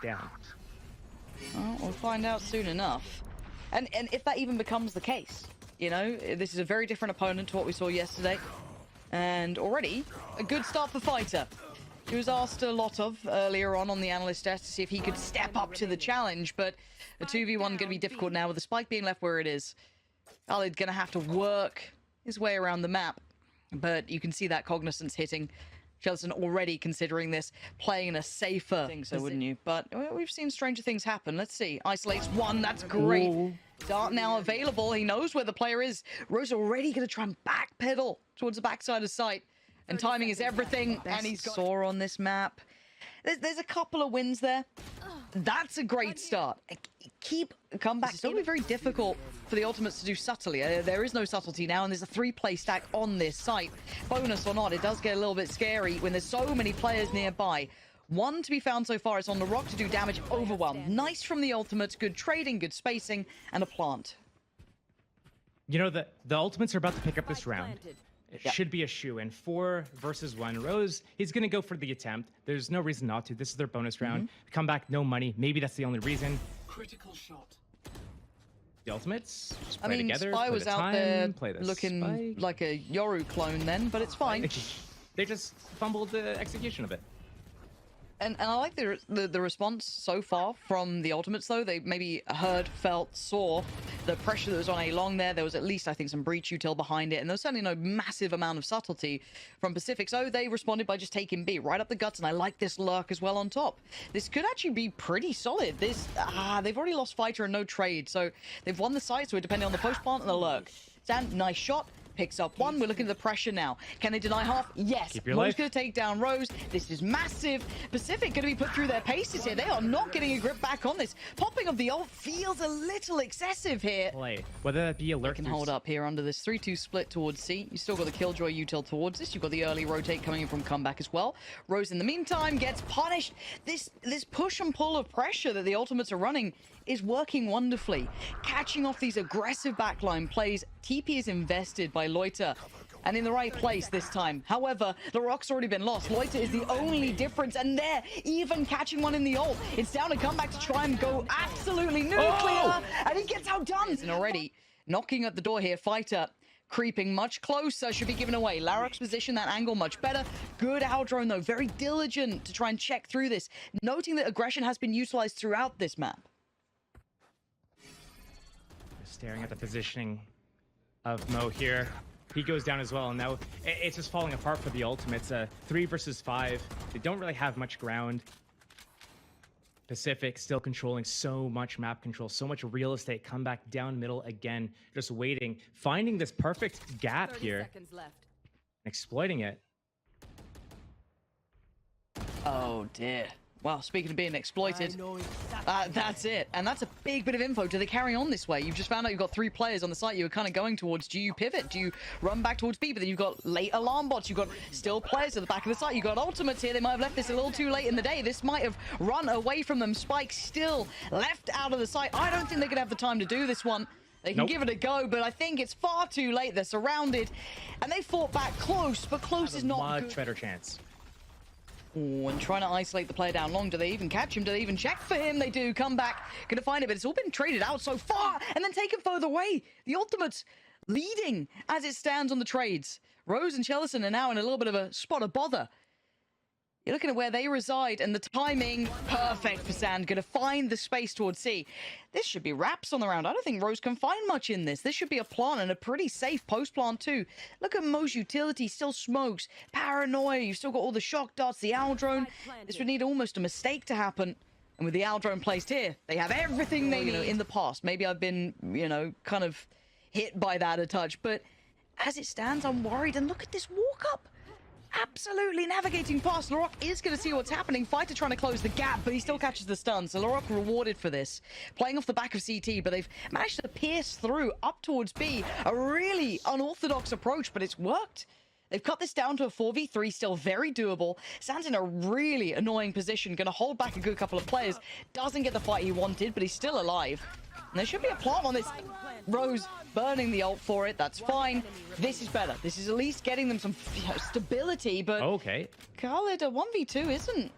down. Well, we'll find out soon enough. And if that even becomes the case, you know, this is a very different opponent to what we saw yesterday. And already, a good start for Fighter. He was asked a lot of earlier on the analyst desk to see if he could step up to the challenge, but a 2v1 going to be difficult now with the spike being left where it is. KHaaLiD going to have to work his way around the map, but you can see that cognizance hitting. Celasun already considering this, playing in a safer thing, so wouldn't you? But we've seen stranger things happen. Let's see. Isolates one, that's great. Ooh. Dart now available. He knows where the player is. Rosé already going to try and backpedal towards the backside of sight. And timing is everything. And he's got Saw on this map. There's a couple of wins there. That's a great start. Come back. It's going to be very difficult for the ultimates to do subtly. There is no subtlety now, and there's a 3-play stack on this site. Bonus or not, it does get a little bit scary when there's so many players nearby. One to be found so far is on the rock to do damage. Overwhelm. Nice from the ultimates. Good trading, good spacing, and a plant. You know, the ultimates are about to pick up this round. It should be a shoe-in. 4 versus 1. Rose, he's going to go for the attempt. There's no reason not to. This is their bonus round. Come back, no money. Maybe that's the only reason. Critical shot. The ultimates just play together. Spy was out there looking spike. like a Yoru clone then, but it's fine. They just fumbled the execution of it. And I like the response so far from the ultimates, though. They maybe heard, felt, saw the pressure that was on A long there. There was at least, I think, some breach util behind it. And there was certainly no massive amount of subtlety from PCIFIC. So they responded by just taking B right up the guts. And I like this lurk as well on top. This could actually be pretty solid. This, they've already lost Fighter and no trade. So they've won the side, so it depending on the post plant and the lurk. Sand, nice shot. Picks up one. We're looking at the pressure now. Can they deny half? Yes. Mo's going to take down Rose. This is massive. PCIFIC going to be put through their paces here. They are not getting a grip back on this. Popping of the ult feels a little excessive here. Whether that be alert. Can hold up here under this 3-2 split towards C. You still got the Killjoy util towards this. You've got the early rotate coming in from comeback as well. Rose in the meantime gets punished. This push and pull of pressure that the ultimates are running is working wonderfully. Catching off these aggressive backline plays. TP is invested by Loita and in the right place this time. However, the rock's already been lost. Loita is the only difference, and they're even catching one in the ult. It's down to come back to try and go absolutely nuclear, and he gets outdone. And already knocking at the door here, Fighter creeping much closer, should be given away. Larok's position, that angle much better. Good outdrone though, very diligent to try and check through this, noting that aggression has been utilized throughout this map. Staring at the positioning of Mo here. He goes down as well, and now it's just falling apart for the ultimates. 3 versus 5. They don't really have much ground. PCIFIC still controlling so much map control, so much real estate. Come back down middle again, just waiting, finding this perfect gap here, exploiting it. Oh dear. Well, speaking of being exploited, that's it. And that's a big bit of info. Do they carry on this way? You've just found out you've got 3 players on the site you were kind of going towards. Do you pivot? Do you run back towards B? But then you've got late alarm bots. You've got still players at the back of the site. You've got ultimates here. They might have left this a little too late in the day. This might have run away from them. Spike still left out of the site. I don't think they're going to have the time to do this one. They can give it a go, but I think it's far too late. They're surrounded, and they fought back close, but close is not much better chance. Ooh, and trying to isolate the player down long. Do they even catch him? Do they even check for him? They do. Come back. Gonna find it, but it's all been traded out so far and then taken further away. The ultimates leading as it stands on the trades. Rose and Celasun are now in a little bit of a spot of bother. You're looking at where they reside, and the timing, perfect for Sand. Gonna find the space towards C. This should be wraps on the round. I don't think Rose can find much in this. This should be a plant, and a pretty safe post-plant too. Look at Mo's utility, still smokes. Paranoia, you've still got all the shock darts, the owl drone. This would need almost a mistake to happen. And with the owl drone placed here, they have everything they need. In the past, maybe I've been, kind of hit by that a touch, but as it stands, I'm worried. And look at this walk-up. Absolutely navigating past. Larok is going to see what's happening. Fighter trying to close the gap, but he still catches the stun. So Larok rewarded for this. Playing off the back of CT, but they've managed to pierce through up towards B. A really unorthodox approach, but it's worked. They've cut this down to a 4v3, still very doable. Sand's in a really annoying position, going to hold back a good couple of players. Doesn't get the fight he wanted, but he's still alive. And there should be a plant on this. Rose burning the ult for it. That's fine. This is better. This is at least getting them some stability, but okay. KHaaLiD, a 1v2 isn't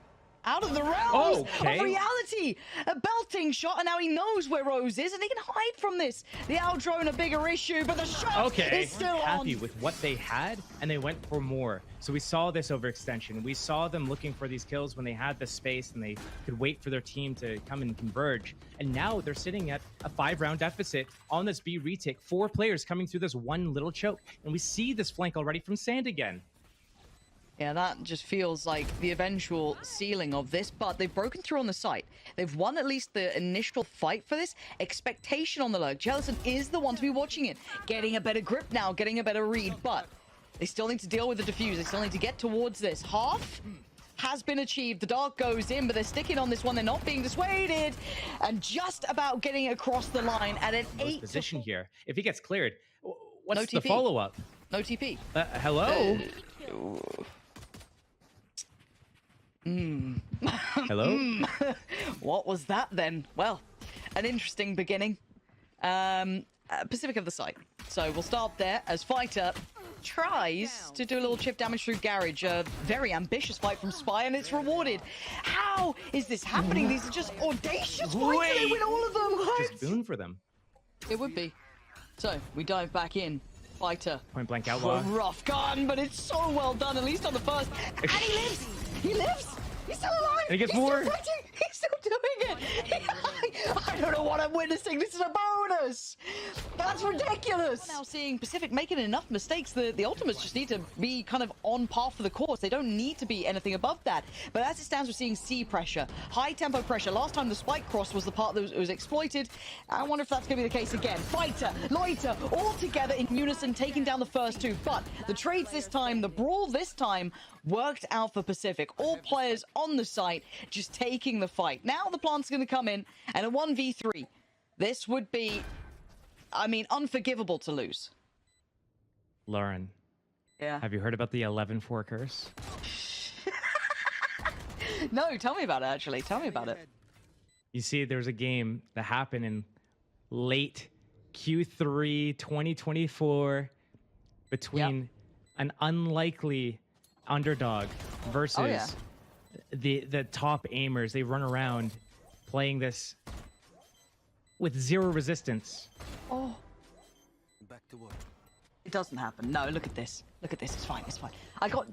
out of the realms Okay. of reality. A belting shot, and now he knows where Rose is, and he can hide from this. The outdrone a bigger issue, but the shot is still happy on. with what they had, and they went for more. So we saw this overextension. We saw them looking for these kills when they had the space and they could wait for their team to come and converge. And now they're sitting at a 5-round deficit on this B retake. 4 players coming through this one little choke, and we see this flank already from Sand again. Yeah, that just feels like the eventual ceiling of this, but they've broken through on the site. They've won at least the initial fight for this. Expectation on the lurk. Celasun is the one to be watching it. Getting a better grip now, getting a better read, but they still need to deal with the defuse. They still need to get towards this. Half has been achieved. The dark goes in, but they're sticking on this one. They're not being dissuaded. And just about getting across the line at an 8 position here. If he gets cleared, what's No the TP. follow-up? No TP. Hello? Hello? What was that then? Well, an interesting beginning. Pacific of the site. So we'll start there as Fighter tries to do a little chip damage through Garage. A very ambitious fight from Spy, and it's rewarded. How is this happening? These are just audacious fights. They win all of them. What? Just boon for them. It would be. So we dive back in. Fighter. Point blank A outlaw. rough gun, but it's so well done, at least on the first. And he lives! He lives! He's still alive! And he gets He's more! Still fighting. He's still doing it! I don't know what I'm witnessing. This is a bonus! That's ridiculous! Now seeing Pacific making enough mistakes, the Ultimates just need to be kind of on par for the course. They don't need to be anything above that. But as it stands, we're seeing C pressure, high tempo pressure. Last time the spike cross was the part that was exploited. I wonder if that's going to be the case again. Fighter, Loita, all together in unison, taking down the first 2. But the trades this time, the brawl this time, worked out for Pacific. All players on the site just taking the fight. Now the plant's going to come in, and a 1v3. This would be, I mean, unforgivable to lose. Lauren, Yeah. have you heard about the 11-4 curse? No, tell me about it, actually. Tell me about it. You see, there was a game that happened in late Q3 2024 between an unlikely underdog versus the top aimers. They run around playing this with 0 resistance. Oh. Back to work. It doesn't happen. No, look at this. Look at this. It's fine. It's fine.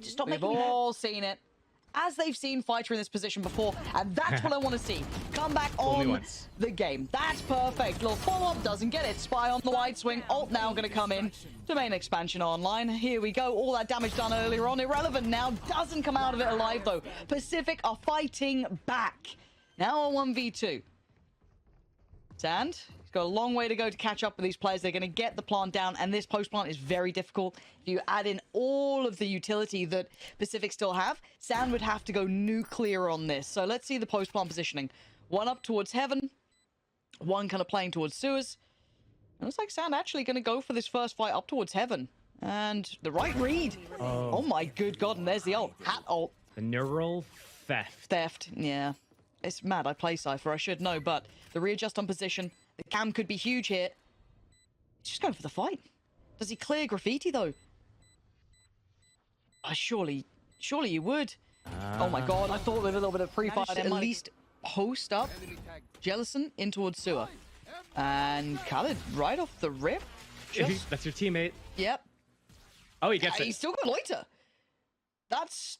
Stop We've making all seen it. As they've seen Fighter in this position before, and that's what I want to see. Come back on once. the game. That's perfect. Little follow-up, doesn't get it. Spy on the wide swing. Ult now going to come in. Domain expansion online. Here we go. All that damage done earlier on. Irrelevant now. Doesn't come out of it alive, though. Pacific are fighting back. Now a 1v2. Sand. Got a long way to go to catch up with these players. They're going to get the plant down, and this post plant is very difficult. If you add in all of the utility that Pacific still have, Sand would have to go nuclear on this. So let's see the post plant positioning. One up towards Heaven, one kind of playing towards Sewers. It looks like Sand actually going to go for this first fight up towards Heaven. And the right read. Oh my good God, and there's the ult. Hat ult. The neural theft. Theft, yeah. It's mad. I play Cypher. I should know, but the readjust on position. The cam could be huge here. He's just going for the fight. Does he clear graffiti, though? Surely you would. Oh my God, I thought with a little bit of pre-fire, at least post up. Celasun in towards Sewer. And KHaaLiD right off the rip. Just, That's your teammate. yep. Oh, he gets He's it. still got Loita. That's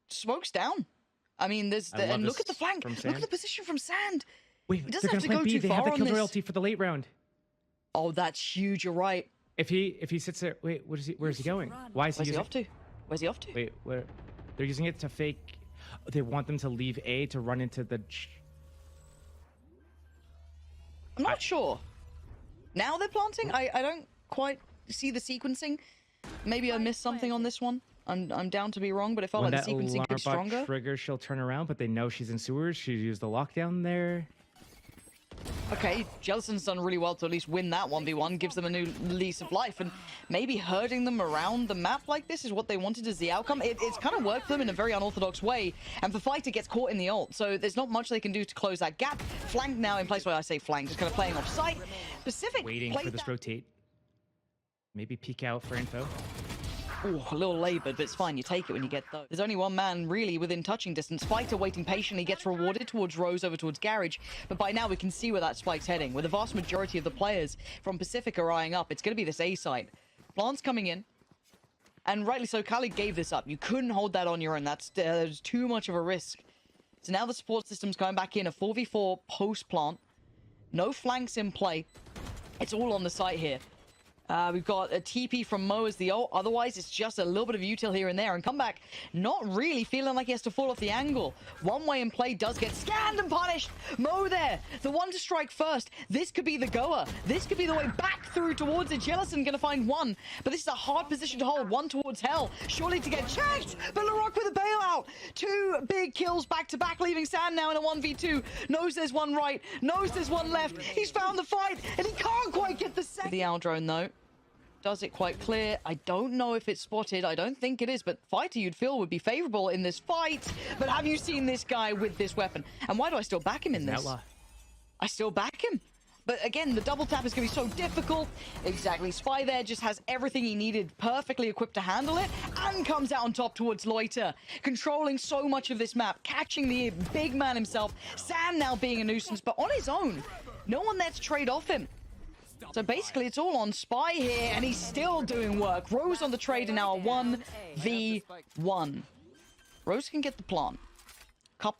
smokes down. I mean, there's I love and look this at the flank. from Look Sand. at the position from Sand. Wait, He they're doesn't gonna have to play go B. too They have far the on kill this. royalty for the late round. Oh, that's huge. You're right. If he sits there, wait, what is he? Where is he going? Why is he Where's he using? off to? Where's he off to? Wait, where? They're using it to fake. They want them to leave A to run into the. I'm not sure. Now they're planting? I don't quite see the sequencing. Maybe I missed something on this one. I'm down to be wrong, but it felt When like that the sequencing alarm could be stronger. bot triggers, she'll turn around, but they know she's in sewers. She used the lockdown there. Okay, Celasun's done really well to at least win that 1v1, gives them a new lease of life, and maybe herding them around the map like this is what they wanted as the outcome. It's kind of worked for them in a very unorthodox way, and for Fighter gets caught in the ult, so there's not much they can do to close that gap. Flank now in place where I say flank, just kind of playing off site. Pacific Waiting played for this that- rotate. Maybe peek out for info. Ooh, a little laboured, but it's fine. You take it when you get those. There's only one man really within touching distance. Fighter waiting patiently gets rewarded towards Rose, over towards Garage. But by now we can see where that spike's heading. With the vast majority of the players from Pacific are eyeing up, it's going to be this A site. Plant's coming in. And rightly so, KHaaLiD gave this up. You couldn't hold that on your own. That's too much of a risk. So now the support system's going back in. A 4v4 post-plant. No flanks in play. It's all on the site here. We've got a TP from Mo as the ult. Otherwise, it's just a little bit of util here and there. And Comeback not really feeling like he has to fall off the angle. One way in play does get scanned and punished. Mo there, the one to strike first. This could be the goer. This could be the way back through towards it. Celasun gonna find one. But this is a hard position to hold. One towards Hell. Surely to get checked. But LaRock with a bailout. Two big kills back to back, leaving Sand now in a 1v2. Knows there's one right. Knows there's one left. He's found the fight. And he can't quite get the second. The owl drone though. Does it quite clear. I don't know if it's spotted. I don't think it is, but Fighter you'd feel would be favorable in this fight. But have you seen this guy with this weapon? And why do I still back him in this? I still back him. But again, the double tap is going to be so difficult. Exactly. Spy there just has everything he needed, perfectly equipped to handle it, and comes out on top towards Loita, controlling so much of this map, catching the big man himself. Sand now being a nuisance, but on his own. No one there to trade off him. So basically, it's all on Spy here, and he's still doing work. Rose on the trade, and now a 1v1. Rose can get the plant.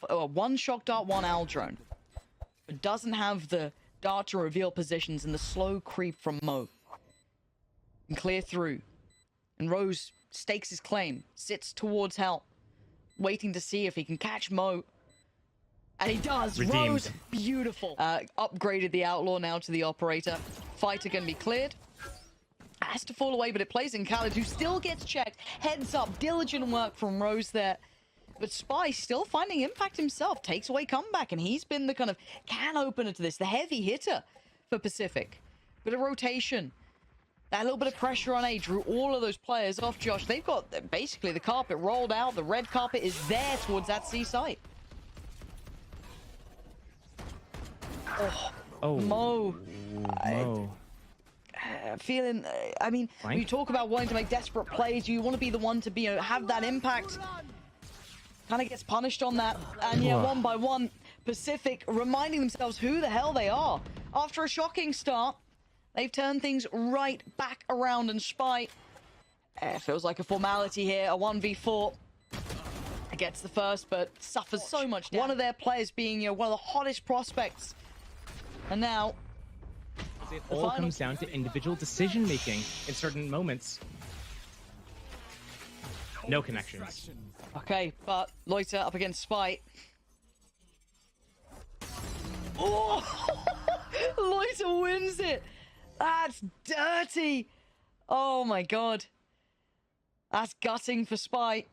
One shock dart, one owl drone. But doesn't have the dart to reveal positions and the slow creep from Mo. And clear through. And Rose stakes his claim, sits towards Hell, waiting to see if he can catch Mo. And he does. Redeemed. Rose, beautiful. Upgraded the Outlaw now to the Operator. Fighter going to be cleared. Has to fall away, but it plays in KHaaLiD, who still gets checked. Heads up, diligent work from Rose there. But Spy still finding impact himself. Takes away Comeback, and he's been the kind of can opener to this. The heavy hitter for Pacific. Bit of rotation. That little bit of pressure on A drew all of those players off Josh. They've got basically the carpet rolled out. The red carpet is there towards that C site. Oh, Mo. Feeling, I mean, when you talk about wanting to make desperate plays, you want to be the one to be, have that impact. Kind of gets punished on that. And yeah, one by one, Pacific reminding themselves who the hell they are. After a shocking start, they've turned things right back around, and Spy feels like a formality here. A 1v4. Gets the first, but suffers so much damage. One of their players being, one of the hottest prospects. And now it all comes down to individual decision making in certain moments. No connections. Okay, but Loita up against Spy. Oh, Loita wins it. That's dirty. Oh my god. That's gutting for Spy.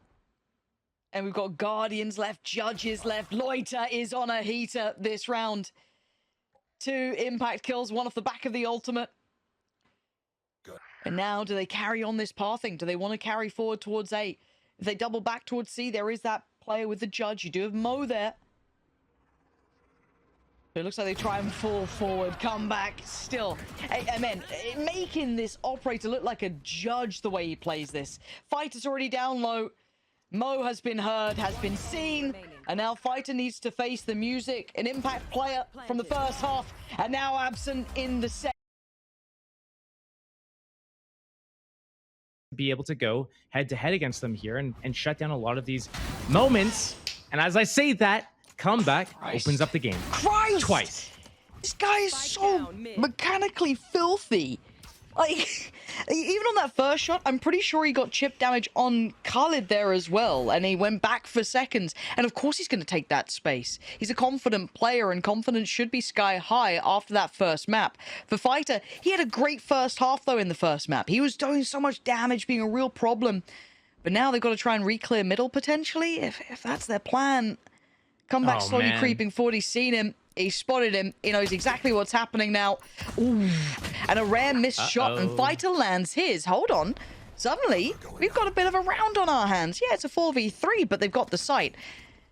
And we've got Guardians left, Judges left. Loita is on a heater this round. 2 impact kills, one off the back of the ultimate. And now, do they carry on this pathing? Do they want to carry forward towards A? If they double back towards C, there is that player with the Judge. You do have Mo there. It looks like they try and fall forward, come back, still. Man, making this Operator look like a Judge the way he plays this. Fighter's already down low. Mo has been heard, has been seen, and now Fighter needs to face the music. An impact player from the first half, and now absent in the second. Be able to go head to head against them here and shut down a lot of these moments. And as I say that, Comeback opens up the game. Christ! Twice. This guy is so mechanically filthy. Like, even on that first shot, I'm pretty sure he got chip damage on KHaaLiD there as well, and he went back for seconds. And of course he's going to take that space. He's a confident player, and confidence should be sky high after that first map. For Fighter, he had a great first half, though, in the first map. He was doing so much damage, being a real problem. But now they've got to try and re-clear middle, potentially, if that's their plan. Comeback slowly creeping forward. He's seen him. He spotted him. He knows exactly what's happening now. Ooh, and a rare missed shot, and Fighter lands his. Hold on. Suddenly, we've got a bit of a round on our hands. Yeah, it's a 4v3, but they've got the site.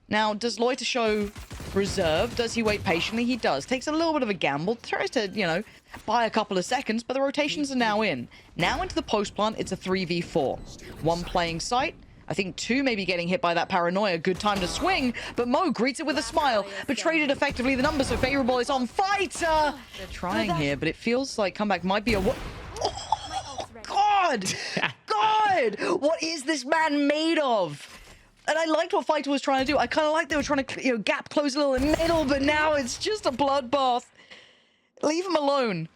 Now, does Loita show reserve? Does he wait patiently? He does. Takes a little bit of a gamble. Tries to, you know, buy a couple of seconds, but the rotations are now in. Now into the post plant, it's a 3v4. One playing site. I think two maybe getting hit by that paranoia. Good time to swing, but Mo greets it with a smile. But traded effectively. The numbers are favorable. It's on Fighter. They're trying here, but it feels like comeback might be a... Oh, God! God! What is this man made of? And I liked what Fighter was trying to do. I kind of like they were trying to, you know, gap close a little in the middle, but now it's just a bloodbath. Leave him alone.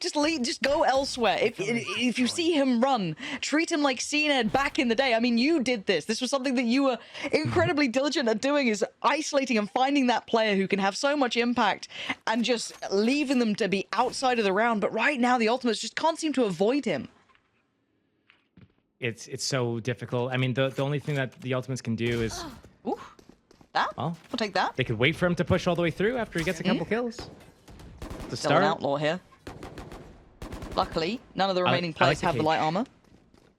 Just go elsewhere. If you see him run, treat him like Cena back in the day. I mean, you did this. This was something that you were incredibly diligent at doing, is isolating and finding that player who can have so much impact and just leaving them to be outside of the round. But right now, the Ultimates just can't seem to avoid him. It's so difficult. I mean, the only thing that the Ultimates can do is... Ooh, that? Well, we'll take that. They could wait for him to push all the way through after he gets a couple kills. The Still an outlaw here. Luckily, none of the remaining players have the light armor.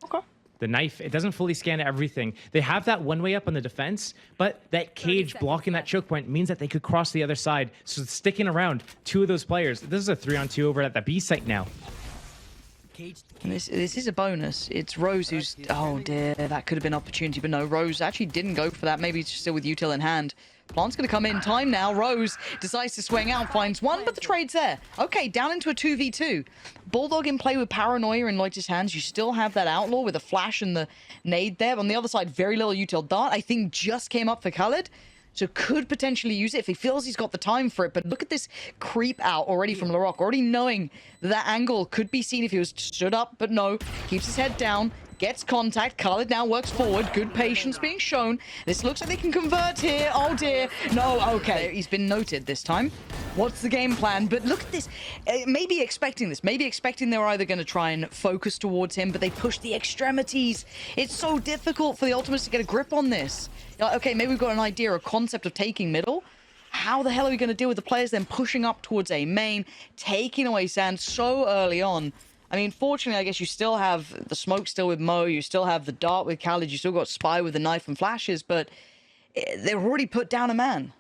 Okay. The knife, it doesn't fully scan everything. They have that one way up on the defense, but that cage blocking that choke point means that they could cross the other side. So sticking around two of those players. This is a 3-on-2 over at the B site now. This is a bonus. It's Rose who's... Oh dear, that could have been opportunity, but no, Rose actually didn't go for that. Maybe he's still with util in hand. Plant's going to come in. Time now. Rose decides to swing out, finds one, but the trade's there. Okay, down into a 2v2. Bulldog in play with Paranoia in Loita's hands. You still have that Outlaw with a flash and the nade there. On the other side, very little util dart. I think just came up for KHaaLiD. So could potentially use it if he feels he's got the time for it. But look at this creep out already from Larocque, already knowing that angle could be seen if he was stood up, but no. Keeps his head down, gets contact. KHaaLiD now works forward. Good patience being shown. This looks like they can convert here. Oh dear. No, okay. He's been noted this time. What's the game plan? But look at this. Maybe expecting this. Maybe expecting they were either going to try and focus towards him, but they push the extremities. It's so difficult for the Ultimates to get a grip on this. Like, okay, maybe we've got an idea, a concept of taking middle. How the hell are we going to deal with the players then pushing up towards a main, taking away Sand so early on? I mean, fortunately, I guess you still have the smoke still with Mo, you still have the dart with KHaaLiD, you still got Spy with the knife and flashes, but they've already put down a man.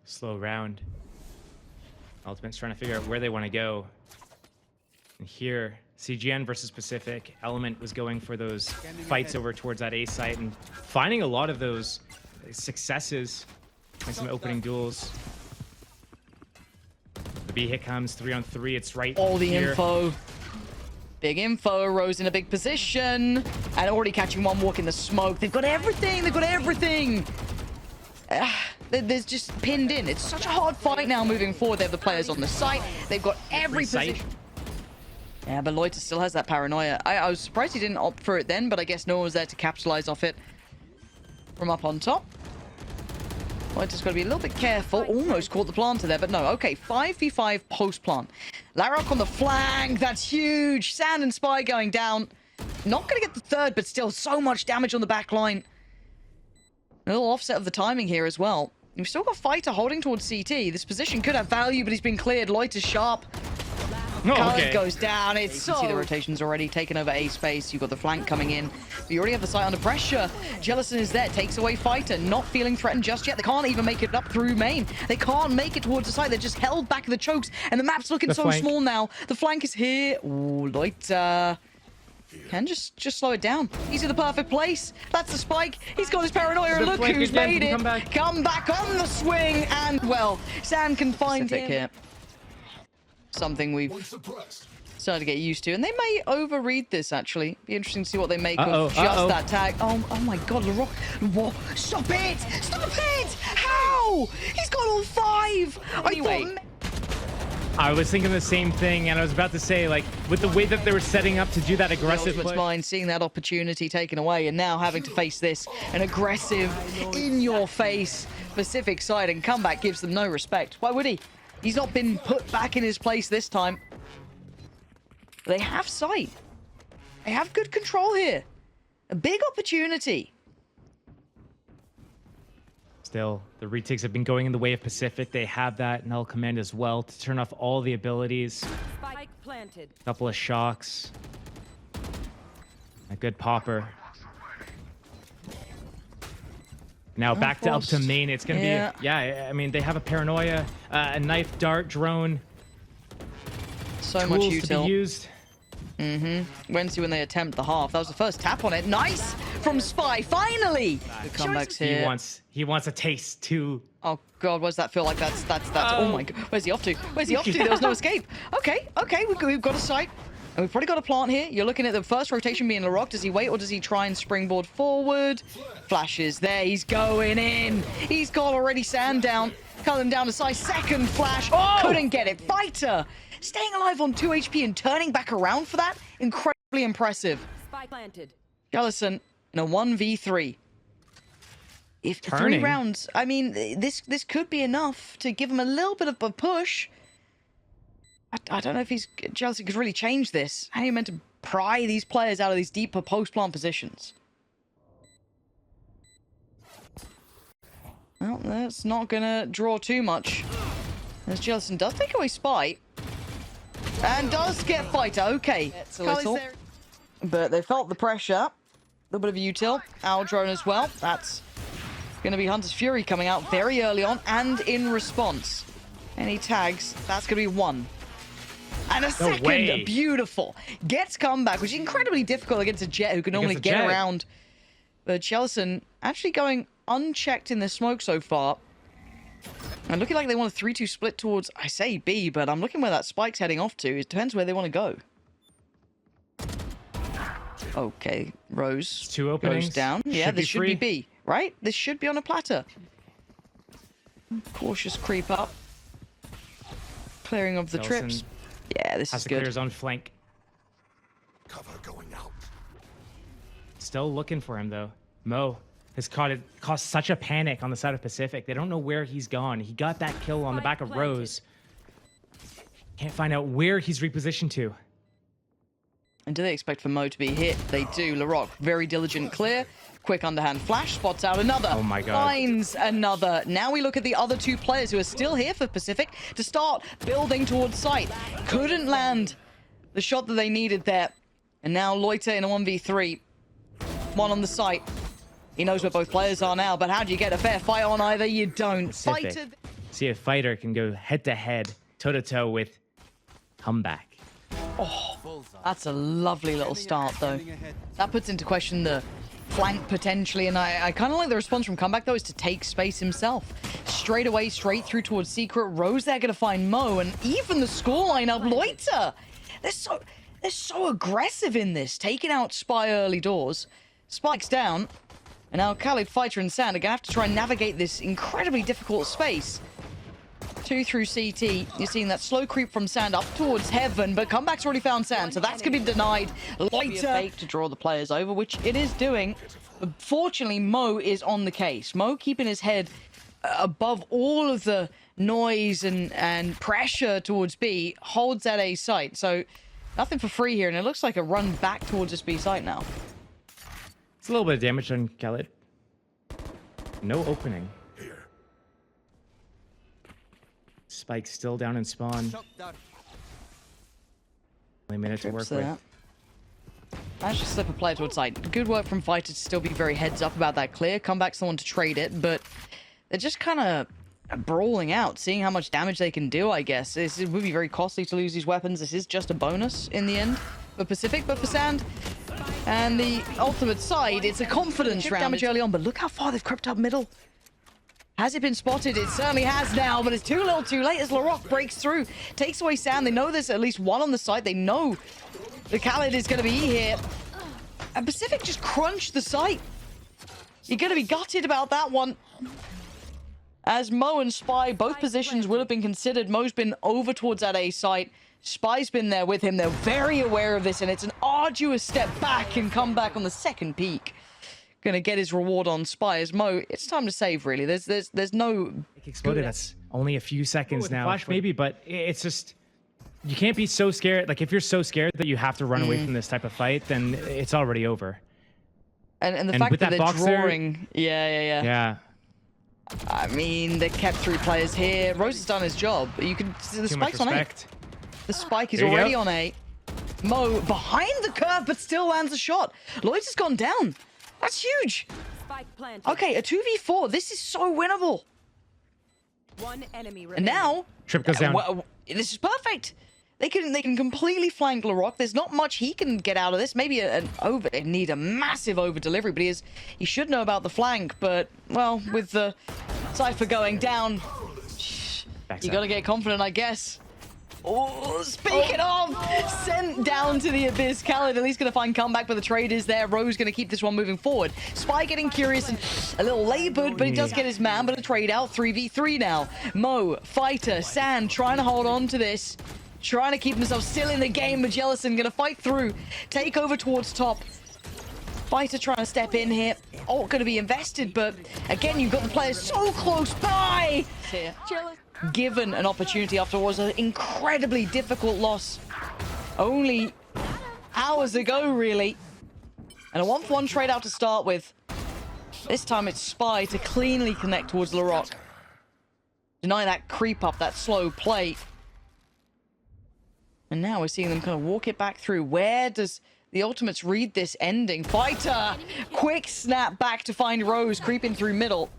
Slow round. Ultimate's trying to figure out where they want to go. And here, CGN versus Pacific. Element was going for those fights over towards that A site and finding a lot of those successes in some opening duels. The B hit comes 3-on-3. It's right all the here. Info. Big info. Rose in a big position. And already catching one walk in the smoke. They've got everything. They've got everything. There's just pinned in. It's such a hard fight now moving forward. They have the players on the site. They've got every position. Yeah, but Loita still has that paranoia. I was surprised he didn't opt for it then, but I guess no one was there to capitalize off it from up on top. Loita's got to be a little bit careful. Almost caught the planter there, but no. Okay, 5v5 post-plant. Larocque on the flank. That's huge. Sand and Spy going down. Not going to get the third, but still so much damage on the back line. A little offset of the timing here as well. We've still got Fighter holding towards CT. This position could have value, but he's been cleared. Loita's sharp. KHaaLiD goes down. It's so... You can see the rotations already taken over A space. You've got the flank coming in. But you already have the site under pressure. Celasun is there. Takes away Fighter. Not feeling threatened just yet. They can't even make it up through main. They can't make it towards the site. They're just held back in the chokes. And the map's looking so small now. The flank is here. Ooh, Loita can just slow it down. He's in the perfect place. That's the spike. He's got his paranoia. And look who's made it. Come back on the swing. And, well, Sand can find it here. Something we've started to get used to. And they may overread this, actually. Be interesting to see what they make of just that tag. Oh my god, Larocque. Whoa, stop it! Stop it! How? He's got all 5! Anyway. I was thinking the same thing, and I was about to say, like, with the way that they were setting up to do that aggressive push. Mind seeing that opportunity taken away, and now having to face this, an aggressive, in-your-face Pacific side, and comeback gives them no respect. Why would he? He's not been put back in his place this time. They have sight. They have good control here. A big opportunity. Still, the retakes have been going in the way of Pacific. They have that null command as well to turn off all the abilities. Spike planted. Couple of shocks. A good popper. Now back to up to forced. main. It's going to be, yeah, I mean, they have a paranoia, a knife, dart, drone, So much tools to be util. used. Wednesday when they attempt the half. That was the first tap on it. Nice from Spy. Finally. The comebacks here. He wants a taste too. Oh God, what does that feel like? That's. Oh my God. Where's he off to? Where's he off to? There was no escape. Okay, we've got a sight. And we've probably got a plant here. You're looking at the first rotation being LaRock. Does he wait or does he try and springboard forward? Flashes there. He's going in. He's got already Sand down. Cut him down to size. Second flash. Couldn't get it. Fighter staying alive on 2 HP and turning back around for that. Incredibly impressive. Spy planted. Jelasun in a 1v3. If 3 rounds, I mean, this could be enough to give him a little bit of a push. I don't know if Jelasun could really change this. How are you meant to pry these players out of these deeper post-plant positions? Well, that's not gonna draw too much. As Jelasun does take away Spy. And does get Fighter, okay. It's a little. But they felt the pressure. A little bit of a util. Owl drone as well. That's gonna be Hunter's Fury coming out very early on and in response. Any tags, that's gonna be 1. And a second, beautiful. Gets comeback, which is incredibly difficult against a Jet who can normally get around. But Jelasun actually going unchecked in the smoke so far. And looking like they want a 3-2 split towards, I say B, but I'm looking where that spike's heading off to. It depends where they want to go. Okay, Rose 2 openings. goes down. Yeah, this should be B, right? This should be on a platter. Cautious creep up. Clearing of the trips. Yeah, this is good. Has to clear his own flank. Cover going out. Still looking for him though. Mo has caused such a panic on the side of Pacific. They don't know where he's gone. He got that kill on the back of Rose. Can't find out where he's repositioned to. And do they expect for Mo to be hit? They do. LaRock, very diligent clear. Quick underhand flash, spots out another. Oh my God. Finds another. Now we look at the other 2 players who are still here for Pacific to start building towards sight. Couldn't land the shot that they needed there. And now Loita in a 1v3. 1 on the site. He knows where both players are now, but how do you get a fair fight on either? You don't. Fighter. See if Fighter can go head-to-head, toe-to-toe with Comeback. Oh, that's a lovely little start, though. That puts into question the flank potentially, and I kind of like the response from Comeback, though, is to take space himself. Straight away, straight through towards Secret. Rose there gonna find Mo, and even the scoreline up, Loita. They're so aggressive in this, taking out Spy early doors. Spikes down, and now KHaaLiD, Fighter, and Sand are gonna have to try and navigate this incredibly difficult space. 2 through CT. You're seeing that slow creep from Sand up towards Heaven, but Comeback's already found Sand, so that's going to be denied. Loita fake to draw the players over, which it is doing. But fortunately, Mo is on the case. Mo keeping his head above all of the noise and pressure towards B, holds at A site. So nothing for free here, and it looks like a run back towards this B site now. It's a little bit of damage on KHaaLiD. No opening. Spike still down in spawn. Only minute to work with. Managed to slip a player towards side. Good work from Fighter to still be very heads up about that clear. Comeback's the one to trade it, but they're just kind of brawling out, seeing how much damage they can do, I guess. It would be very costly to lose these weapons. This is just a bonus in the end for Pacific, but for Sand and the ultimate side, it's a confidence round. Damage early on, but look how far they've crept up middle. Has it been spotted? It certainly has now, but it's too little too late as LaRock breaks through. Takes away Sand. They know there's at least 1 on the site. They know the KHaaLiD is going to be here. And Pacific just crunched the site. You're going to be gutted about that one. As Mo and Spy, both positions will have been considered. Mo's been over towards that A site. Spy's been there with him. They're very aware of this, and it's an arduous step back and come back on the second peak. Gonna get his reward on Spy as Mo. It's time to save, really. There's no exploded. That's only a few seconds now. Flash maybe, but it's just you can't be so scared. Like if you're so scared that you have to run away from this type of fight, then it's already over. And the fact that they're drawing, yeah. I mean, they kept 3 players here. Rose has done his job. You can the spike's on A. The spike is already on A. Mo behind the curve, but still lands a shot. Loita's gone down. That's huge. Spike planted. Okay, a 2v4. This is so winnable. One enemy And remaining. now, Trip goes down. this is perfect. They can completely flank Larocque. There's not much he can get out of this. Maybe an over. They need a massive over delivery, but he should know about the flank. But well, with the Cypher going down, you gotta get confident, I guess. Oh, speaking of, sent down to the Abyss. KHaaLiD at least going to find comeback, but the trade is there. Rose going to keep this one moving forward. Spy getting curious and a little labored, but he does get his man, but a trade out. 3v3 now. Mo, Fighter, Sand trying to hold on to this. Trying to keep himself still in the game, but Celasun going to fight through. Take over towards top. Fighter trying to step in here. Ult going to be invested, but again, you've got the players so close by. Here. Given an opportunity after what was an incredibly difficult loss only hours ago, really. And a 1-for-1 trade out to start with. This time it's Spy to cleanly connect towards Larocque. Deny that creep up, that slow play. And now we're seeing them kind of walk it back through. Where does the Ultimates read this ending? Fighter! Quick snap back to find Rose, creeping through middle.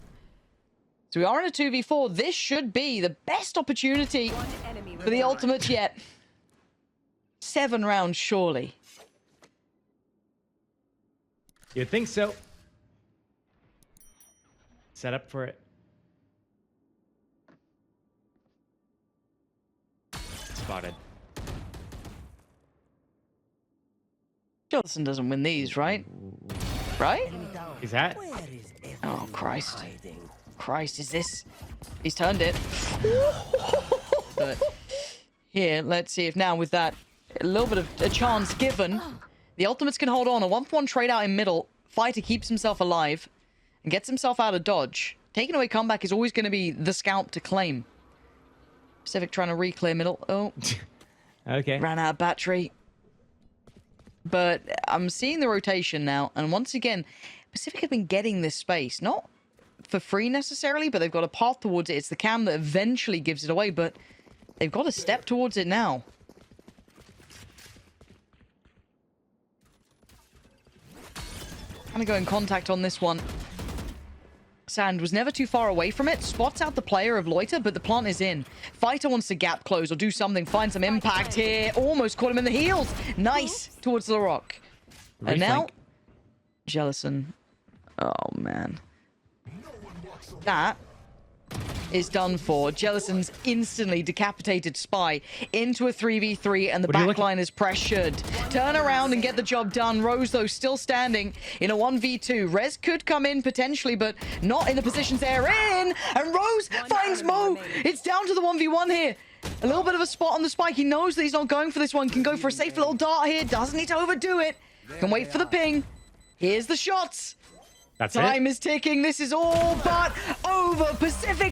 So we are in a 2v4. This should be the best opportunity for the Ultimates yet. 7 rounds, surely. You'd think so. Set up for it. Spotted. Celasun doesn't win these, right? Right? Is that? Oh, Christ. Christ, is this... He's turned it. But here, let's see if now with that a little bit of a chance given, the Ultimates can hold on. A 1-for-1 trade out in middle. Fighter keeps himself alive and gets himself out of dodge. Taking away comeback is always going to be the scalp to claim. PCIFIC trying to re-clear middle. Oh. Okay. Ran out of battery. But I'm seeing the rotation now. And once again, PCIFIC have been getting this space. Not for free necessarily, but they've got a path towards it. It's the cam that eventually gives it away, but they've got to step towards it now. Gonna go in contact on this one. Sand was never too far away from it. Spots out the player of Loita, but the plant is in. Fighter wants to gap close or do something. Find some impact here. Almost caught him in the heels. Nice towards Larocque. And now, Celasun. Oh, man. That is done for. Celasun's instantly decapitated Spy into a 3v3, and the backline is pressured. Turn around and get the job done. Rose, though, still standing in a 1v2. Rez could come in potentially, but not in the positions they're in. And Rose finds Mo. It's down to the 1v1 here. A little bit of a spot on the spike. He knows that he's not going for this one. Can go for a safe little dart here. Doesn't need to overdo it. Can wait for the ping. Here's the shots. That's Time it. is ticking. This is all but over. PCIFIC